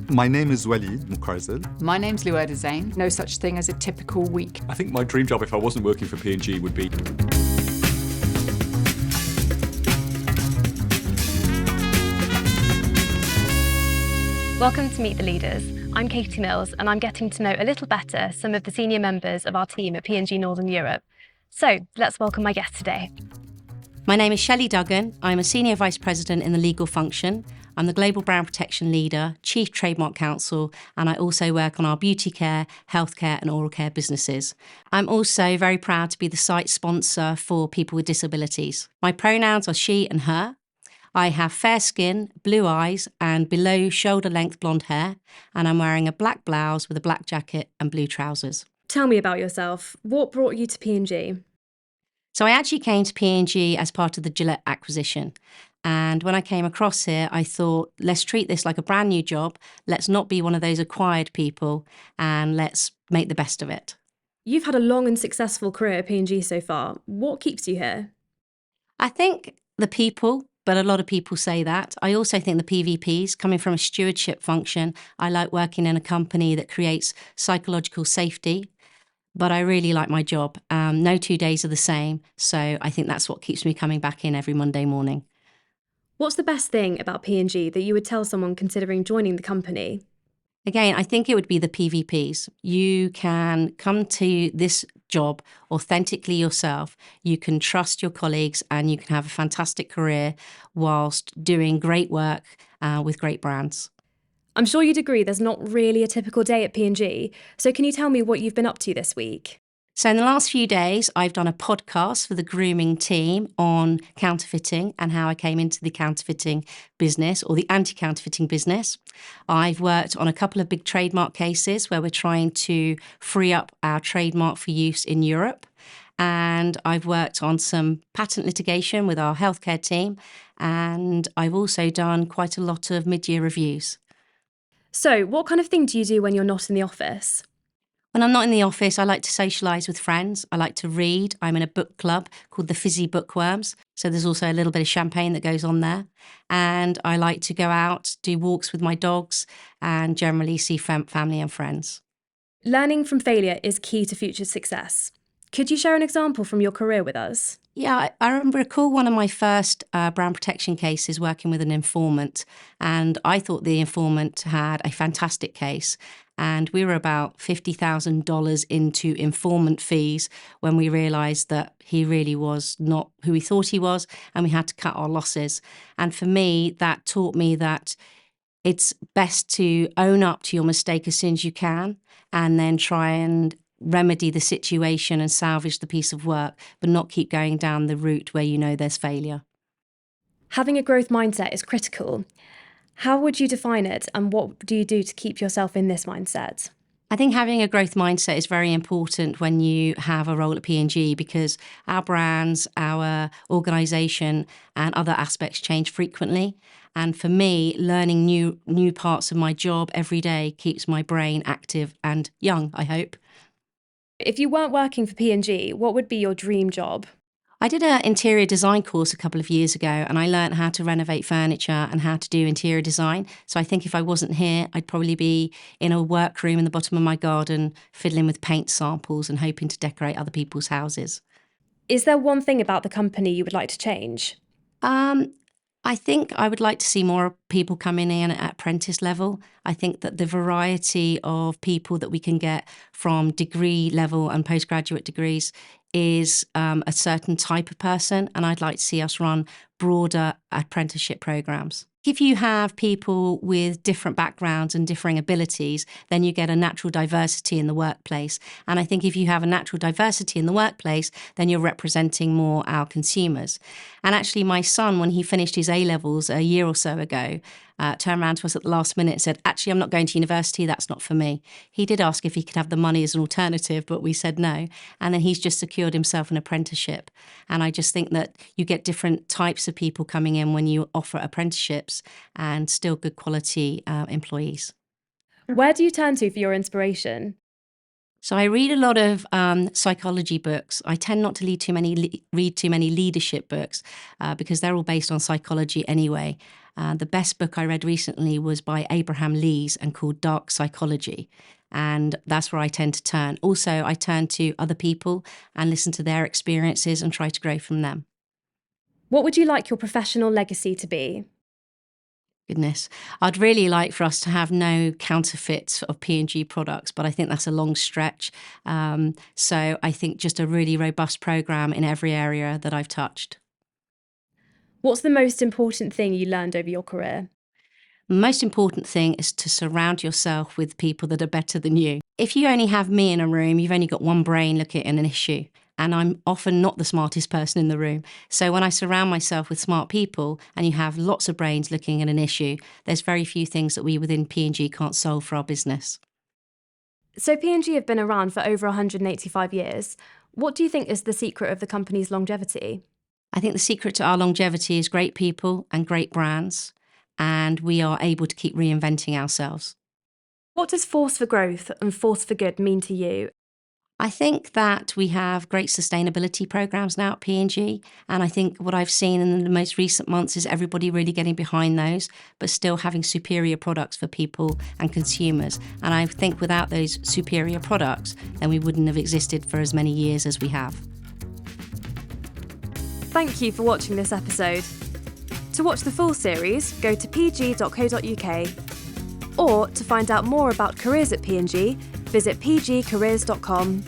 My name is Walid Mukarzel. My name's Lueda Zain. No such thing as a typical week. I think my dream job, if I wasn't working for P&G, would be... Welcome to Meet the Leaders. I'm Katie Mills, and I'm getting to know a little better some of the senior members of our team at P&G Northern Europe. So let's welcome my guest today. My name is Shelley Duggan. I'm a Senior Vice President in the legal function. I'm the Global Brand Protection Leader, Chief Trademark Counsel, and I also work on our beauty care, healthcare and oral care businesses. I'm also very proud to be the site sponsor for people with disabilities. My pronouns are she and her. I have fair skin, blue eyes and below shoulder length blonde hair, and I'm wearing a black blouse with a black jacket and blue trousers. Tell me about yourself. What brought you to P&G? So I actually came to P&G as part of the Gillette acquisition. And when I came across here, I thought, let's treat this like a brand new job. Let's not be one of those acquired people and let's make the best of it. You've had a long and successful career at P&G so far. What keeps you here? I think the people, but a lot of people say that. I also think the PVPs, coming from a stewardship function, I like working in a company that creates psychological safety. But I really like my job. No 2 days are the same. So I think that's what keeps me coming back in every Monday morning. What's the best thing about P&G that you would tell someone considering joining the company? Again, I think it would be the PVPs. You can come to this job authentically yourself. You can trust your colleagues and you can have a fantastic career whilst doing great work with great brands. I'm sure you'd agree there's not really a typical day at P&G. So can you tell me what you've been up to this week? So in the last few days, I've done a podcast for the grooming team on counterfeiting and how I came into the counterfeiting business or the anti-counterfeiting business. I've worked on a couple of big trademark cases where we're trying to free up our trademark for use in Europe. And I've worked on some patent litigation with our healthcare team. And I've also done quite a lot of mid-year reviews. So what kind of thing do you do when you're not in the office? When I'm not in the office, I like to socialise with friends. I like to read. I'm in a book club called the Fizzy Bookworms. So there's also a little bit of champagne that goes on there. And I like to go out, do walks with my dogs and generally see family and friends. Learning from failure is key to future success. Could you share an example from your career with us? Yeah, I recall one of my first brand protection cases working with an informant, and I thought the informant had a fantastic case. And we were about $50,000 into informant fees when we realised that he really was not who we thought he was, and we had to cut our losses. And for me, that taught me that it's best to own up to your mistake as soon as you can, and then try and remedy the situation and salvage the piece of work, but not keep going down the route where you know there's failure. Having a growth mindset is critical. How would you define it, and what do you do to keep yourself in this mindset? I think having a growth mindset is very important when you have a role at P&G because our brands, our organisation and other aspects change frequently. And for me, learning new parts of my job every day keeps my brain active and young, I hope. If you weren't working for P&G, what would be your dream job? I did an interior design course a couple of years ago and I learned how to renovate furniture and how to do interior design. So I think if I wasn't here, I'd probably be in a workroom in the bottom of my garden, fiddling with paint samples and hoping to decorate other people's houses. Is there one thing about the company you would like to change? I think I would like to see more people coming in at apprentice level. I think that the variety of people that we can get from degree level and postgraduate degrees is a certain type of person, and I'd like to see us run broader apprenticeship programs. If you have people with different backgrounds and differing abilities, then you get a natural diversity in the workplace. And I think if you have a natural diversity in the workplace, then you're representing more our consumers. And actually, my son, when he finished his A-levels a year or so ago, turned around to us at the last minute and said, actually, I'm not going to university. That's not for me. He did ask if he could have the money as an alternative, but we said no. And then he's just secured himself an apprenticeship. And I just think that you get different types of people coming in when you offer apprenticeships and still good quality employees. Where do you turn to for your inspiration? So I read a lot of psychology books. I tend not to read too many leadership books because they're all based on psychology anyway. The best book I read recently was by Abraham Lees and called Dark Psychology. And that's where I tend to turn. Also, I turn to other people and listen to their experiences and try to grow from them. What would you like your professional legacy to be? Goodness, I'd really like for us to have no counterfeits of P&G products, but I think that's a long stretch. So I think just a really robust programme in every area that I've touched. What's the most important thing you learned over your career? The most important thing is to surround yourself with people that are better than you. If you only have me in a room, you've only got one brain looking at an issue. And I'm often not the smartest person in the room. So when I surround myself with smart people and you have lots of brains looking at an issue, there's very few things that we within P&G can't solve for our business. So P&G have been around for over 185 years. What do you think is the secret of the company's longevity? I think the secret to our longevity is great people and great brands, and we are able to keep reinventing ourselves. What does force for growth and force for good mean to you? I think that we have great sustainability programs now at P&G, and I think what I've seen in the most recent months is everybody really getting behind those, but still having superior products for people and consumers. And I think without those superior products, then we wouldn't have existed for as many years as we have. Thank you for watching this episode. To watch the full series, go to pg.co.uk. Or to find out more about careers at P&G, visit pgcareers.com.